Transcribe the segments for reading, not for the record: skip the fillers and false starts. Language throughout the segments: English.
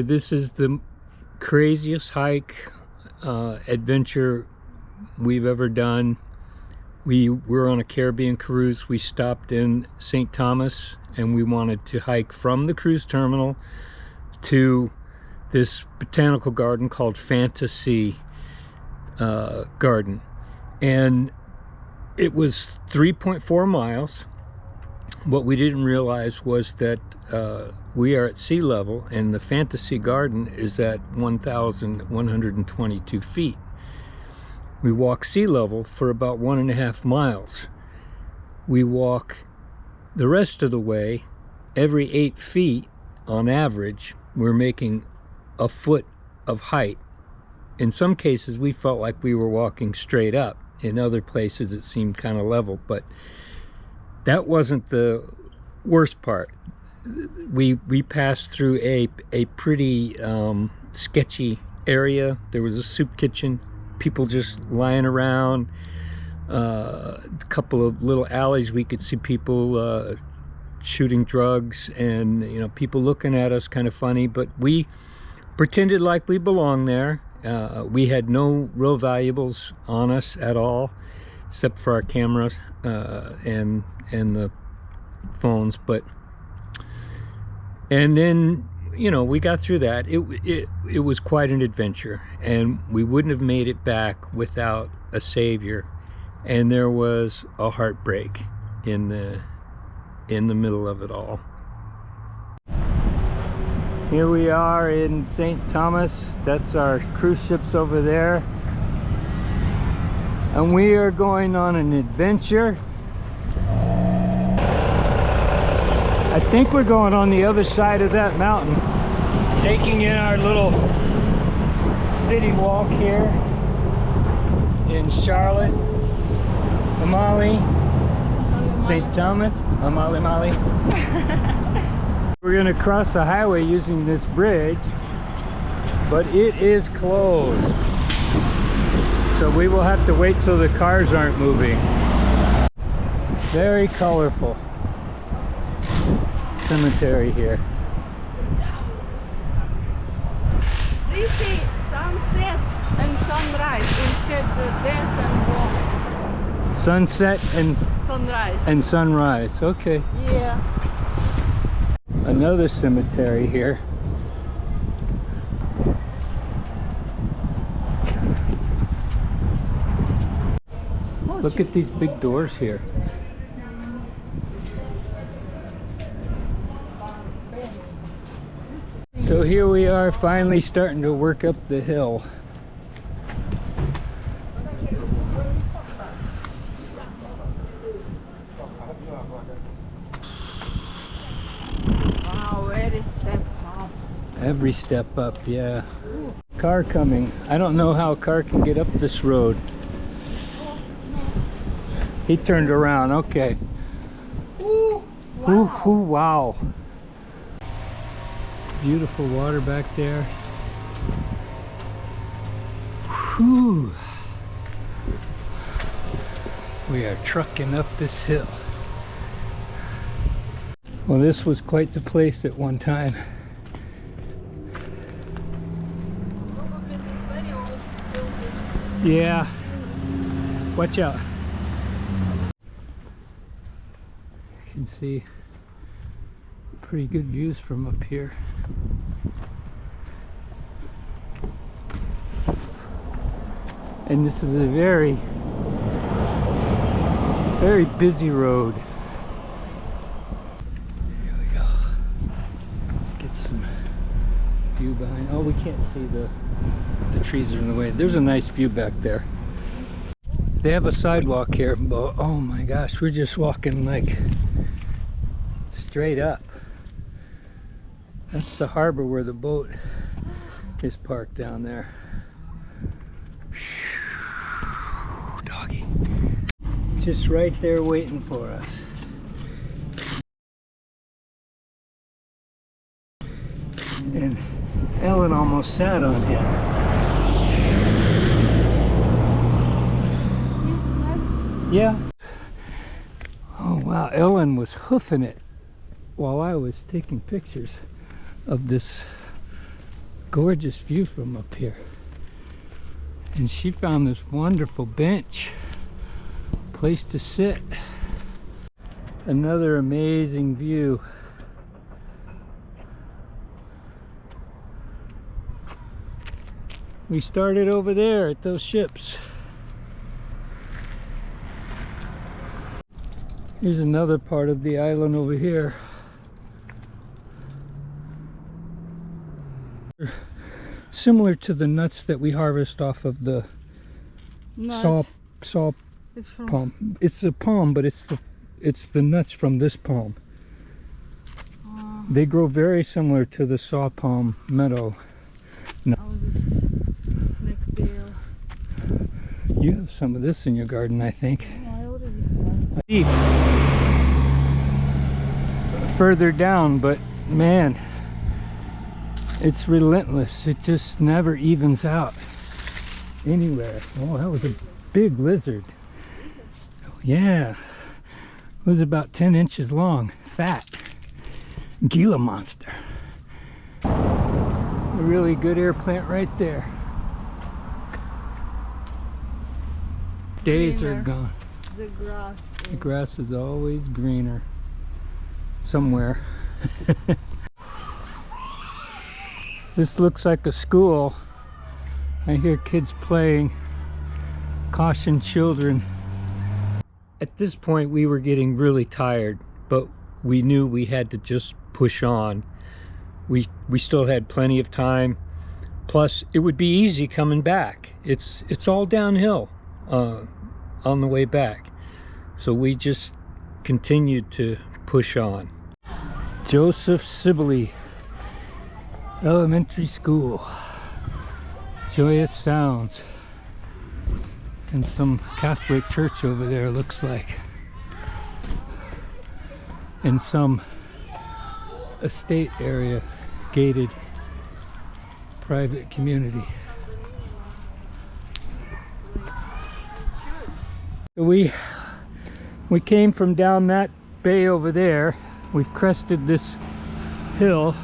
This is the craziest hike adventure we've ever done. We were on a Caribbean cruise. We stopped in St. Thomas and we wanted to hike from the cruise terminal to this botanical garden called Phantasea Garden. And it was 3.4 miles. What we didn't realize was that we are at sea level and the Phantasea Garden is at 1,122 feet. We walk sea level for about 1.5 miles. We walk the rest of the way, every 8 feet on average, we're making a foot of height. In some cases, we felt like we were walking straight up. In other places, it seemed kind of level, but that wasn't the worst part. We passed through a pretty sketchy area. There was a soup kitchen, people just lying around, a couple of little alleys we could see people shooting drugs, and people looking at us kind of funny, but we pretended like we belonged there. We had no real valuables on us at all, except for our cameras and the phones. And then we got through that. It was quite an adventure, and we wouldn't have made it back without a savior. And there was a heartbreak in the middle of it all. Here we are in St. Thomas. That's our cruise ships over there. And we are going on an adventure. I think we're going on the other side of that mountain. Taking in our little city walk here in Charlotte, Amali, St. Thomas, Amali. We're gonna cross the highway using this bridge, but it is closed. So we will have to wait till the cars aren't moving. Very colorful cemetery here. They say sunset and sunrise instead of death and walk. Sunset and Sunrise. And sunrise. Okay. Yeah. Another cemetery here. Look at these big doors here. So here we are, finally starting to work up the hill. Wow, every step up. Every step up, yeah. Car coming. I don't know how a car can get up this road. He turned around, okay. Ooh, wow. Ooh, wow. Beautiful water back there. Whew. We are trucking up this hill. Well, this was quite the place at one time. Yeah. Watch out. You can see pretty good views from up here. And this is a very, very busy road. Here we go. Let's get some view behind. Oh, we can't see the trees are in the way. There's a nice view back there. They have a sidewalk here, but oh my gosh, we're just walking like straight up. That's the harbor where the boat is parked down there. Doggy. Just right there waiting for us. And Ellen almost sat on him. Yeah. Oh wow, Ellen was hoofing it while I was taking pictures of this gorgeous view from up here. And she found this wonderful bench, place to sit. Another amazing view. We started over there at those ships. Here's another part of the island over here. Similar to the nuts that we harvest off of the saw It's from palm. It's a palm, but it's the nuts from this palm. They grow very similar to the saw palm meadow. Oh, this is snacktail. You have some of this in your garden, I think. Oh, I already have. Further down, but man, it's relentless. It just never evens out anywhere. Oh, that was a big lizard. Yeah, it was about 10 inches long, fat Gila monster. A really good air plant right there. Days are Greener. gone. The grass. The grass is always greener somewhere. This looks like a school. I hear kids playing. Caution children. At this point we were getting really tired, but we knew we had to just push on. We still had plenty of time. Plus it would be easy coming back. It's all downhill on the way back. So we just continued to push on. Joseph Sibley Elementary School. Joyous sounds. And some Catholic church over there, looks like. In some estate area, gated private community. We came from down that bay over there. We've crested this hill,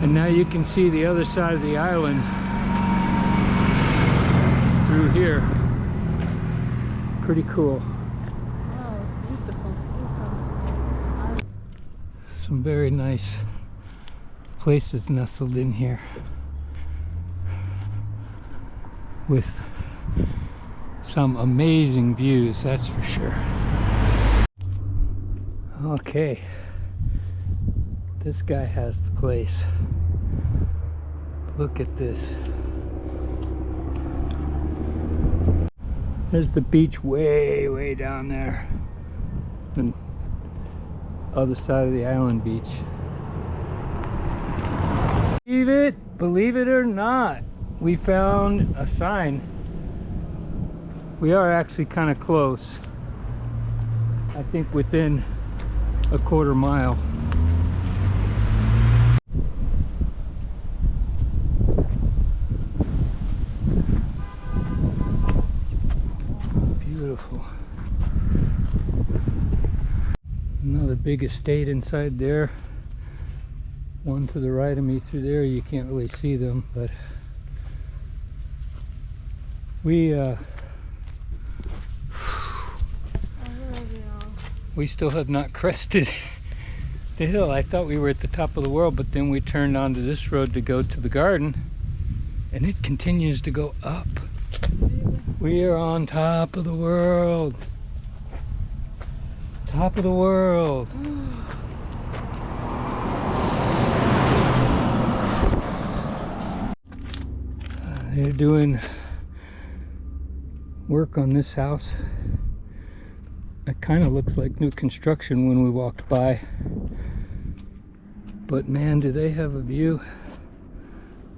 and now you can see the other side of the island through here. Pretty cool. Wow, it's beautiful. See Some very nice places nestled in here with some amazing views, that's for sure. Okay, this guy has the place. Look at this. There's the beach way down there. And other side of the island beach. Believe it or not, we found a sign. We are actually kind of close. I think within a quarter mile. Beautiful. Another big estate inside there. One to the right of me through there. You can't really see them, but we still have not crested the hill. I thought we were at the top of the world, but then we turned onto this road to go to the garden, and it continues to go up. We are on top of the world. Top of the world. They're doing work on this house. It kind of looks like new construction when we walked by. But man, do they have a view.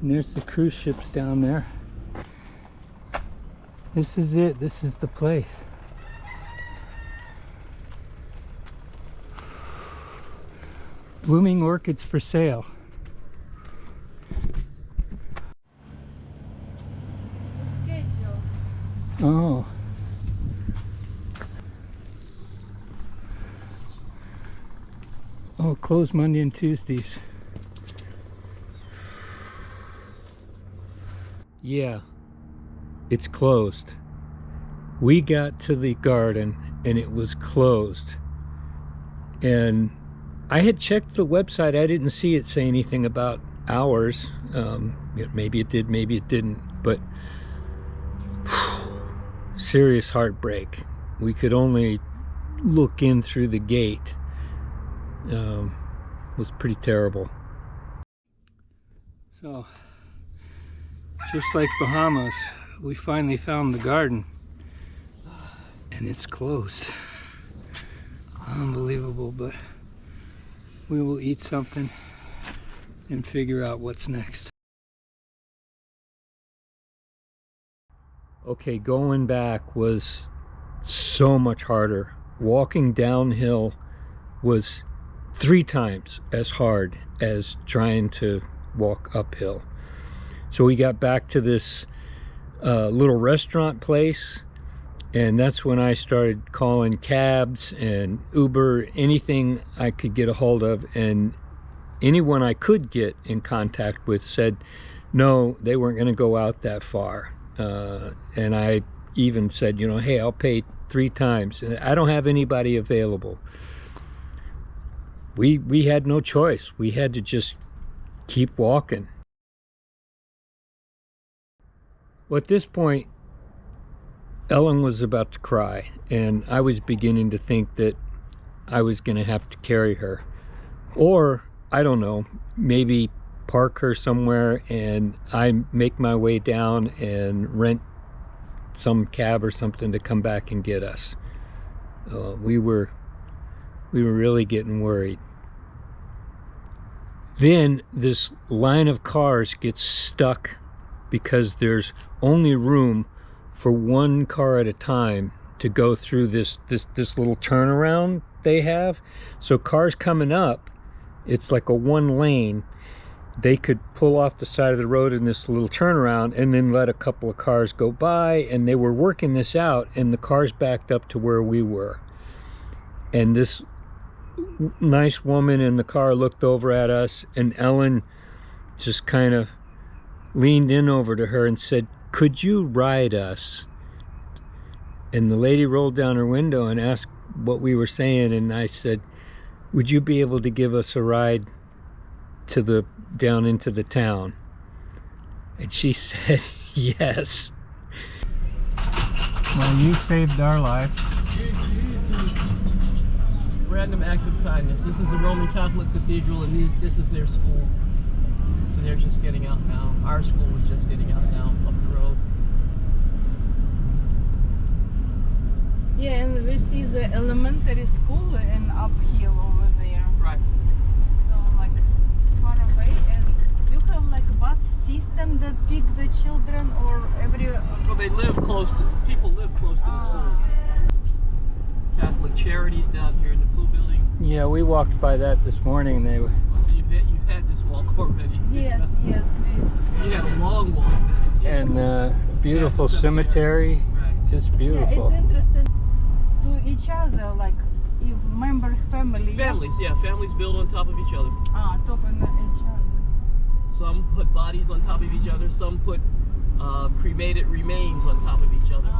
And there's the cruise ships down there. This is it. This is the place. Blooming orchids for sale. Oh. Oh, closed Monday and Tuesdays. Yeah, it's closed. We got to the garden and it was closed. And I had checked the website. I didn't see it say anything about hours. Maybe it did, maybe it didn't. But serious heartbreak. We could only look in through the gate. Was pretty terrible. So, just like Bahamas, we finally found the garden. And it's closed. Unbelievable, but we will eat something and figure out what's next. Okay, going back was so much harder. Walking downhill was 3 times as hard as trying to walk uphill. So we got back to this little restaurant place, and that's when I started calling cabs and Uber, anything I could get a hold of, and anyone I could get in contact with said no, they weren't going to go out that far. And I even said, you know, hey, I'll pay 3 times. I don't have anybody available. We had no choice. We had to just keep walking. Well, at this point, Ellen was about to cry, and I was beginning to think that I was going to have to carry her. Or, I don't know, maybe park her somewhere and I make my way down and rent some cab or something to come back and get us. We were really getting worried. Then this line of cars gets stuck because there's only room for 1 car at a time to go through this little turnaround they have. So cars coming up, it's like a 1 lane. They could pull off the side of the road in this little turnaround and then let a couple of cars go by, and they were working this out, and the cars backed up to where we were. And this nice woman in the car looked over at us, and Ellen just kind of leaned in over to her and said, "Could you ride us?" And the lady rolled down her window and asked what we were saying, and I said, "Would you be able to give us a ride to down into the town?" And she said yes. Well, you saved our life. Random act of kindness. This is the Roman Catholic Cathedral, and this is their school. So they're just getting out now. Our school was just getting out now, up the road. Yeah, and we see the elementary school and uphill over there. Right. So like far away, and you have like a bus system that picks the children, or every. Well, they live close to. People live close to the schools. Catholic Charities down here in the blue building. Yeah, we walked by that this morning. They were. So you've had this walk already. Yes, yes, yes. You had a long walk. And beautiful cemetery. Right. Just beautiful. Yeah, it's interesting to each other, like if member family. Families, yeah, families build on top of each other. Top of each other. Some put bodies on top of each other. Some put cremated remains on top of each other.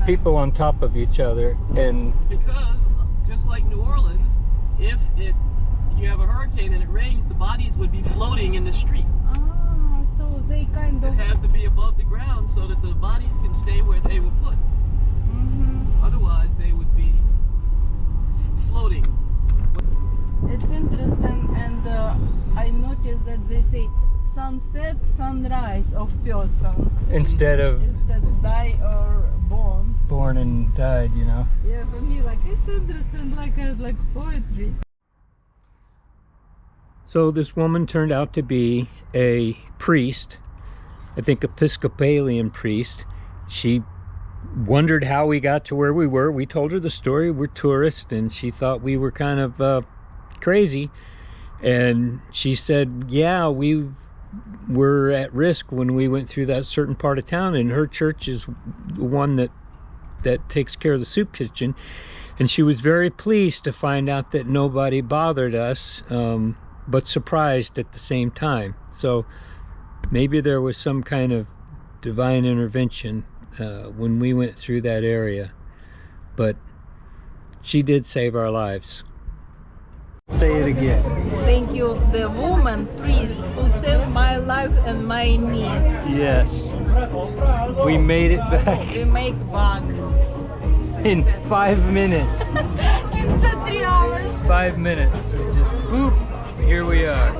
People on top of each other, and because just like New Orleans, if you have a hurricane and it rains, the bodies would be floating in the street. So they kind of. It has to be above the ground so that the bodies can stay where they were put. Otherwise, they would be floating. It's interesting, and I noticed that they say sunset, sunrise of person instead of die or born. Born and died, you know. Yeah, for me, like it's interesting, like poetry. So this woman turned out to be a priest, I think Episcopalian priest. She wondered how we got to where we were. We told her the story. We're tourists, and she thought we were kind of crazy. And she said, yeah, we were at risk when we went through that certain part of town, and her church is the one that takes care of the soup kitchen. And she was very pleased to find out that nobody bothered us, but surprised at the same time. So Maybe there was some kind of divine intervention when we went through that area, but she did save our lives. Say it again. Thank you, the woman priest who saved my life and my niece. Yes. We made it back We make back. in 5 minutes. Instead 3 hours. 5 minutes. We just boop. Here we are.